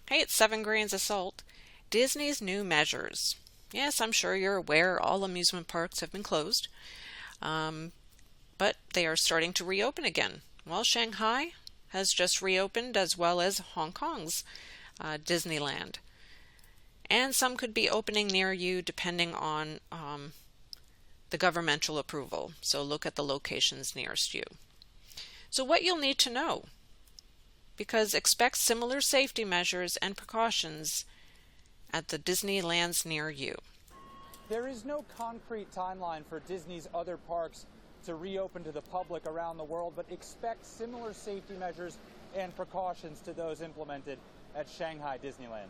Hey, it's 7 Grains of Salt. Disney's new measures. Yes, I'm sure you're aware all amusement parks have been closed, um, but they are starting to reopen again. Well, Shanghai has just reopened as well as Hong Kong's Disneyland. And some could be opening near you depending on the governmental approval. So look at the locations nearest you. So what you'll need to know, because expect similar safety measures and precautions at the Disneylands near you. There is no concrete timeline for Disney's other parks to reopen to the public around the world, but expect similar safety measures and precautions to those implemented at Shanghai Disneyland.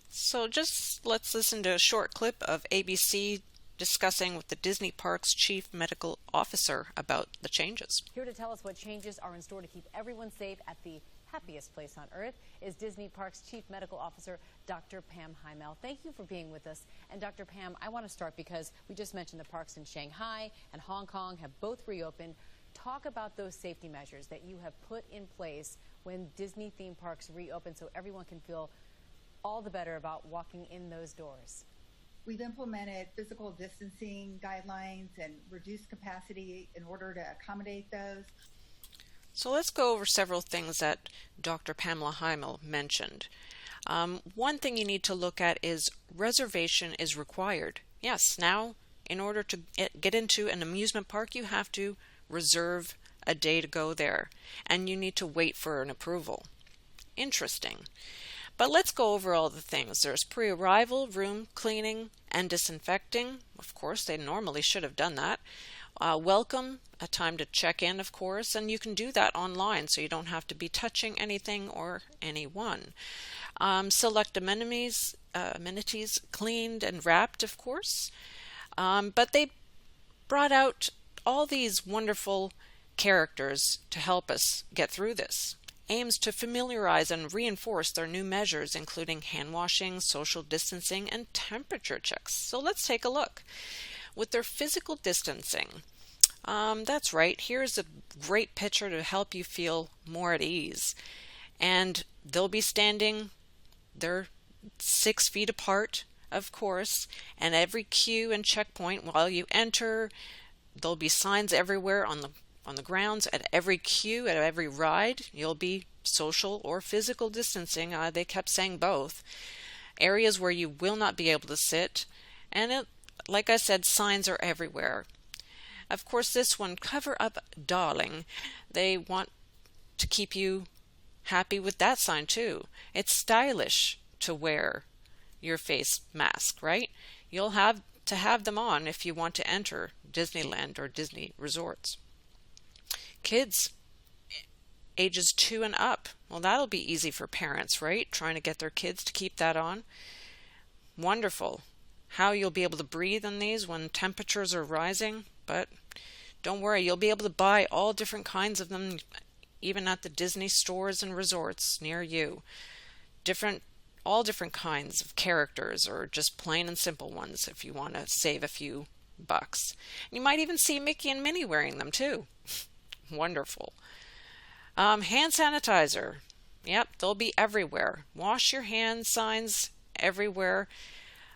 So just let's listen to a short clip of ABC discussing with the Disney Parks Chief Medical Officer about the changes. Here to tell us what changes are in store to keep everyone safe at the happiest place on earth is Disney Parks Chief Medical Officer Dr. Pam Heimel. Thank you for being with us. And Dr. Pam, I want to start because we just mentioned the parks in Shanghai and Hong Kong have both reopened. Talk about those safety measures that you have put in place when Disney theme parks reopen so everyone can feel all the better about walking in those doors. We've implemented physical distancing guidelines and reduced capacity in order to accommodate those. So let's go over several things that Dr. Pamela Heimel mentioned. One thing you need to look at is reservation is required. Yes, now in order to get into an amusement park, you have to reserve a day to go there, and you need to wait for an approval. Interesting. But let's go over all the things. There's pre-arrival, room cleaning, and disinfecting. Of course, they normally should have done that. Welcome, a time to check in, of course, and you can do that online so you don't have to be touching anything or anyone. Select amenities cleaned and wrapped, of course. But they brought out all these wonderful characters to help us get through this. Aims to familiarize and reinforce their new measures, including hand washing, social distancing, and temperature checks. So let's take a look. With their physical distancing, that's right, here's a great picture to help you feel more at ease. And they'll be standing, they're 6 feet apart, of course, and every queue and checkpoint while you enter, there'll be signs everywhere on the grounds. At every queue, at every ride, you'll be social or physical distancing. They kept saying both. Areas where you will not be able to sit, and like I said, signs are everywhere. Of course, this one, cover up darling. They want to keep you happy with that sign too. It's stylish to wear your face mask, right? You'll have to have them on if you want to enter Disneyland or Disney resorts. Kids ages 2 and up. Well, that'll be easy for parents, right? Trying to get their kids to keep that on. Wonderful. How you'll be able to breathe in these when temperatures are rising, but don't worry, you'll be able to buy all different kinds of them, even at the Disney stores and resorts near you. All different kinds of characters, or just plain and simple ones if you want to save a few bucks. You might even see Mickey and Minnie wearing them too. Wonderful. Hand sanitizer. Yep, they'll be everywhere. Wash your hands signs everywhere.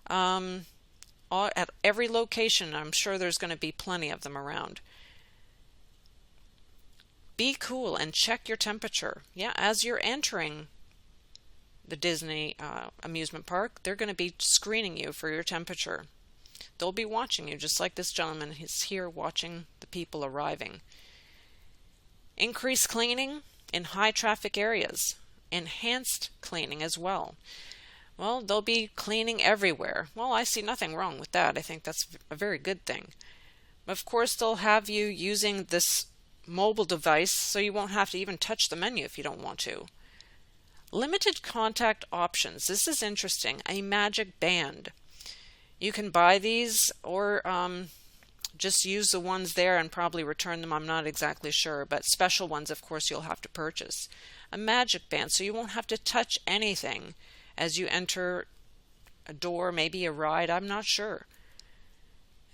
At every location, I'm sure there's going to be plenty of them around. Be cool and check your temperature. Yeah, as you're entering the Disney amusement park, they're going to be screening you for your temperature. They'll be watching you, just like this gentleman is here watching the people arriving. Increased cleaning in high traffic areas. Enhanced cleaning as well. Well, they'll be cleaning everywhere. Well, I see nothing wrong with that. I think that's a very good thing. Of course, they'll have you using this mobile device so you won't have to even touch the menu if you don't want to. Limited contact options. This is interesting. A magic band. You can buy these or just use the ones there and probably return them. I'm not exactly sure, but special ones, of course, you'll have to purchase. A magic band, so you won't have to touch anything as you enter a door, maybe a ride, I'm not sure.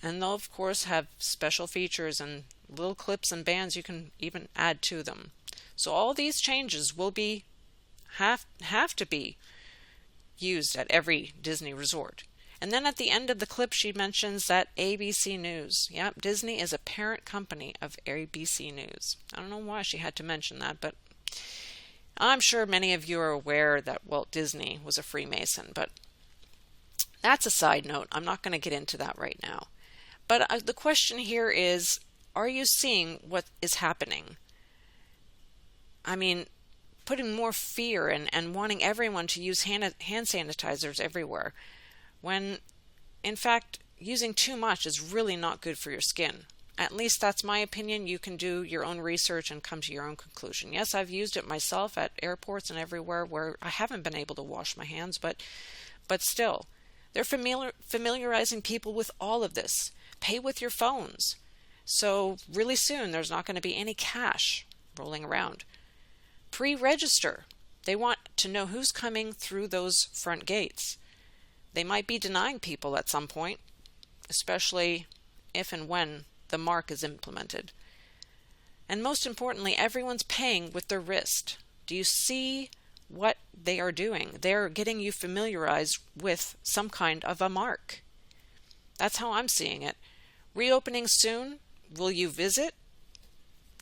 And they'll, of course, have special features and little clips and bands you can even add to them. So all these changes will be have to be used at every Disney resort. And then at the end of the clip, she mentions that ABC News. Yep, Disney is a parent company of ABC News. I don't know why she had to mention that, but I'm sure many of you are aware that Walt Disney was a Freemason, but that's a side note. I'm not going to get into that right now. But the question here is, are you seeing what is happening? I mean, putting more fear and wanting everyone to use hand sanitizers everywhere, when in fact using too much is really not good for your skin. At least that's my opinion. You can do your own research and come to your own conclusion. Yes, I've used it myself at airports and everywhere where I haven't been able to wash my hands, but still, they're familiarizing people with all of this. Pay with your phones. So really soon there's not going to be any cash rolling around. Pre-register. They want to know who's coming through those front gates. They might be denying people at some point, especially if and when the mark is implemented. And most importantly, everyone's paying with their wrist. Do you see what they are doing? They're getting you familiarized with some kind of a mark. That's how I'm seeing it. Reopening soon. Will you visit?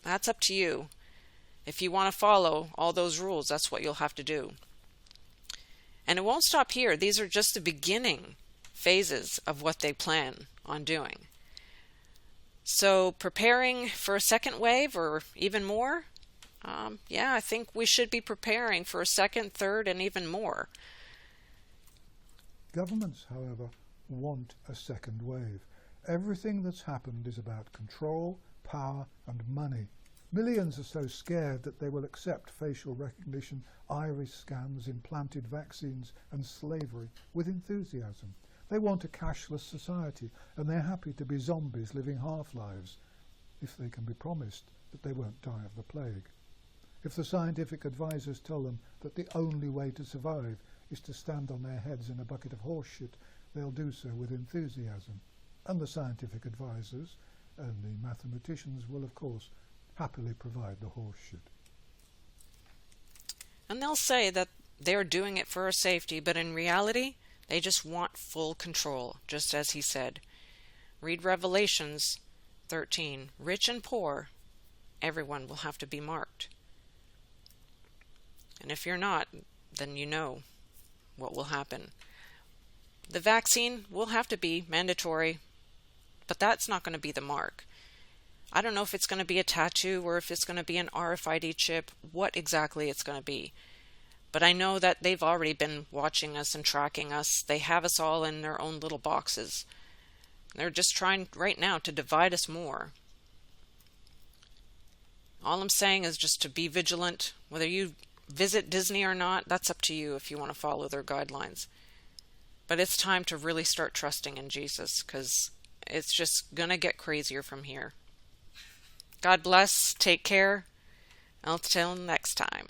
That's up to you. If you want to follow all those rules, that's what you'll have to do. And it won't stop here. These are just the beginning phases of what they plan on doing. So preparing for a second wave or even more? Yeah, I think we should be preparing for a second, third, and even more. Governments, however, want a second wave. Everything that's happened is about control, power, and money. Millions are so scared that they will accept facial recognition, iris scans, implanted vaccines, and slavery with enthusiasm. They want a cashless society, and they're happy to be zombies living half-lives, if they can be promised that they won't die of the plague. If the scientific advisors tell them that the only way to survive is to stand on their heads in a bucket of horse shit, they'll do so with enthusiasm. And the scientific advisors and the mathematicians will, of course, happily provide the horse shit. And they'll say that they're doing it for our safety, but in reality, they just want full control, just as he said. Read Revelations 13. Rich and poor, everyone will have to be marked. And if you're not, then you know what will happen. The vaccine will have to be mandatory, but that's not going to be the mark. I don't know if it's going to be a tattoo or if it's going to be an RFID chip, what exactly it's going to be. But I know that they've already been watching us and tracking us. They have us all in their own little boxes. They're just trying right now to divide us more. All I'm saying is just to be vigilant. Whether you visit Disney or not, that's up to you if you want to follow their guidelines. But it's time to really start trusting in Jesus, because it's just going to get crazier from here. God bless. Take care. Until next time.